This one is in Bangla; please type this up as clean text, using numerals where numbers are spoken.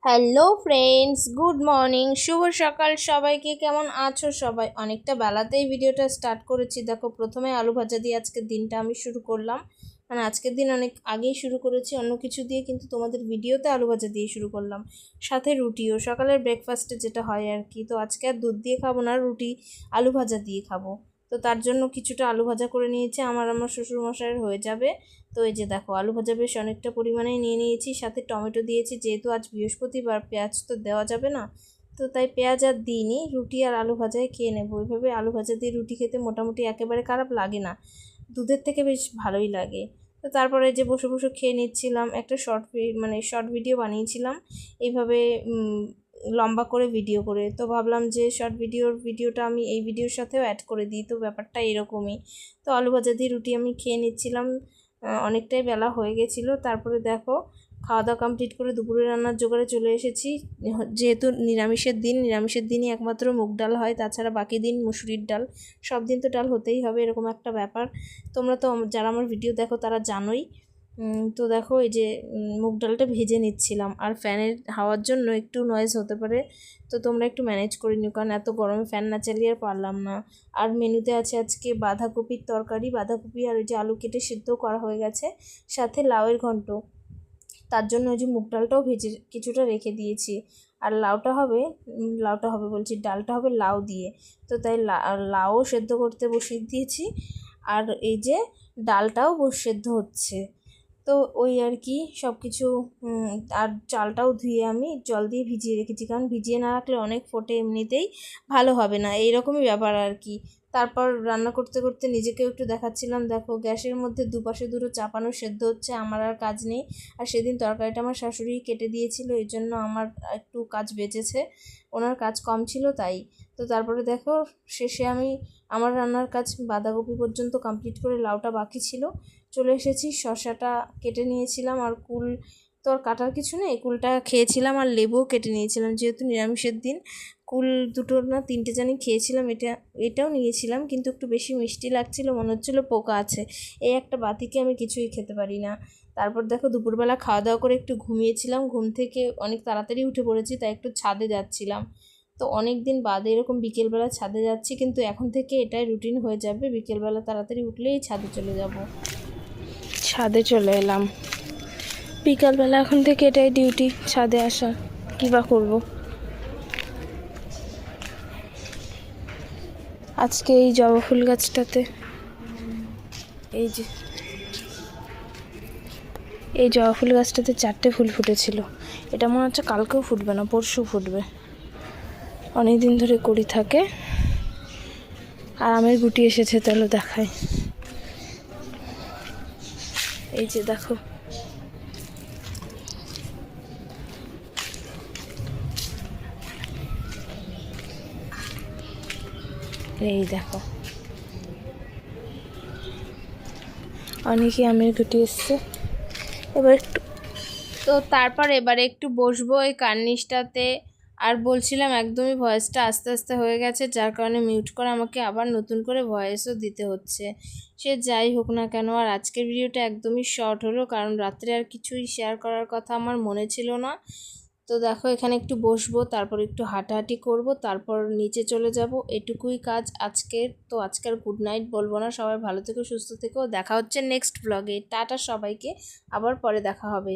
হ্যালো ফ্রেন্ডস, গুড মর্নিং, শুভ সকাল সবাইকে। কেমন আছো সবাই? অনেকটা বেলাতেই ভিডিওটা স্টার্ট করেছি। দেখো, প্রথমে আলু ভাজা দিয়ে আজকের দিনটা আমি শুরু করলাম। মানে আজকের দিন অনেক আগেই শুরু করেছি অন্য কিছু দিয়ে, কিন্তু তোমাদের ভিডিওতে আলু ভাজা দিয়ে শুরু করলাম, সাথে রুটিও। সকালের ব্রেকফাস্টে যেটা হয় আর কি। তো আজকে আর দুধ দিয়ে খাবো না, রুটি আলু ভাজা দিয়ে খাবো। তো তার জন্য কিছুটা আলু ভাজা করে নিয়েছি, আমার শ্বশুরমশাইয়ের হয়ে যাবে। তো এই যে দেখো, আলু ভাজা বেশ অনেকটা পরিমাণেই নিয়ে নিয়েছি, সাথে টমেটো দিয়েছি, যেহেতু আজ বৃহস্পতিবার পেঁয়াজ তো দেওয়া যাবে না। তো তাই পেঁয়াজ আর দিইনি, রুটি আর আলু ভাজাই খেয়ে নেবো। ওইভাবে আলু ভাজা দিয়ে রুটি খেতে মোটামুটি একেবারে খারাপ লাগে না, দুধের থেকে বেশ ভালোই লাগে। তো তারপরে যে বসে বসে খেয়ে নিচ্ছিলাম, একটা শর্ট ভিডিও বানিয়েছিলাম এইভাবে লম্বা করে ভিডিও করে। তো ভাবলাম যে শর্ট ভিডিওটা আমি এই ভিডিওর সাথেও অ্যাড করে দিই। তো ব্যাপারটা এরকমই। তো আলু ভাজা দিয়ে রুটি আমি খেয়ে নিচ্ছিলাম, অনেকটাই বেলা হয়ে গেছিলো। তারপরে দেখো, খাওয়া দাওয়া কমপ্লিট করে দুপুরে রান্নার জোগাড়ে চলে এসেছি। যেহেতু নিরামিষের দিনই একমাত্র মুগ ডাল হয়, তাছাড়া বাকি দিন মুসুরির ডাল। সব দিন তো ডাল হতেই হবে, এরকম একটা ব্যাপার। তোমরা তো যারা আমার ভিডিও দেখো তারা জানোই। তো দেখো, এই যে মুগ ডালটা ভেজে নিচ্ছিলাম, আর ফ্যানের হাওয়ার জন্য একটু নয়েজ হতে পারে, তো তোমরা একটু ম্যানেজ করে নিও, কারণ এত গরমে ফ্যান না চালিয়ে আর পারলাম না। আর মেনুতে আছে আজকে বাঁধাকপির তরকারি, বাঁধাকপি আর ওই যে আলু কেটে সিদ্ধ করা হয়ে গেছে, সাথে লাউয়ের ঘন্ট। তার জন্য ওই যে মুগ ডালটাও ভেজে কিছুটা রেখে দিয়েছি। আর লাউটা হবে বলছি, ডালটা হবে লাউ দিয়ে। তো তাই লাউও সেদ্ধ করতে বসিয়ে দিয়েছি, আর এই যে ডালটাও সেদ্ধ হচ্ছে। তো ওই আর কি সব কিছু। আর চালটাও ধুয়ে আমি জল দিয়ে ভিজিয়ে রেখেছি, কারণ ভিজিয়ে না রাখলে অনেক ফোটে, এমনিতেই ভালো হবে না, এইরকমই ব্যাপার আর কি। তারপর রান্না করতে করতে নিজেকেও একটু দেখাচ্ছিলাম। দেখো, গ্যাসের মধ্যে দুপাশে দুটো চাপানো সেদ্ধ হচ্ছে, আমার আর কাজ নেই। আর সেদিন তরকারিটা আমার শাশুড়ি কেটে দিয়েছিল, এই জন্য আমার একটু কাজ বেঁচেছে, ওনার কাজ কম ছিল তাই। তো তারপরে দেখো, শেষে আমি আমার রান্নার কাজ বাঁধাকপি পর্যন্ত কমপ্লিট করে, লাউটা বাকি ছিল, চলে এসেছি। শসাটা কেটে নিয়েছিলাম, আর কুল তো আর কাটার কিছু নেই, কুলটা খেয়েছিলাম, আর লেবুও কেটে নিয়েছিলাম, যেহেতু নিরামিষের দিন। কুল দুটো না তিনটে জানি খেয়েছিলাম, এটাও নিয়েছিলাম, কিন্তু একটু বেশি মিষ্টি লাগছিল, মনে হচ্ছিলো পোকা আছে। এই একটা বাতিকে আমি কিছুই খেতে পারি না। তারপর দেখো, দুপুরবেলা খাওয়া দাওয়া করে একটু ঘুমিয়েছিলাম, ঘুম থেকে অনেক তাড়াতাড়ি উঠে পড়েছি, তাই একটু ছাদে যাচ্ছিলাম। তো অনেক দিন বাদে এরকম বিকেলবেলা ছাদে যাচ্ছি, কিন্তু এখন থেকে এটাই রুটিন হয়ে যাবে, বিকেলবেলা তাড়াতাড়ি উঠলেই ছাদে চলে যাব। ছাদে চলে এলাম বিকালবেলা, এখন থেকে এটাই ডিউটি, ছাদে আসা। কী বা করবো। আজকে এই জবা ফুল গাছটাতে এই জবা ফুল গাছটাতে 4টে ফুল ফুটেছিল। এটা মনে হচ্ছে কালকেও ফুটবে না, পরশু ফুটবে। অনেক দিন ধরে করি থাকে। আর আমের গুটি এসেছে, তাহলে দেখাই। এই যে দেখো, এই দেখো, অনেকই আমের গুটি এসছে। এবারে একটু বসবো এই কার্নিশটাতে। আর বলছিলাম, একদমই ভয়েসটা আস্তে আস্তে হয়ে গেছে, যার কারণে মিউট করে আমাকে আবার নতুন করে ভয়েসও দিতে হচ্ছে। সে যাই হোক না কেন, আর আজকের ভিডিওটা একদমই শর্ট হলো, কারণ রাত্রে আর কিছুই শেয়ার করার কথা আমার মনে ছিল না। তো দেখো, এখানে একটু বসবো, তারপর একটু হাঁটাহাঁটি করব, তারপর নিচে চলে যাব, এটুকুই কাজ আজকের। তো আজকের গুড নাইট বলবো না, সবাই ভালো থেকো, সুস্থ থেকো, দেখা হচ্ছে নেক্সট ব্লগে। টাটা সবাইকে, আবার পরে দেখা হবে।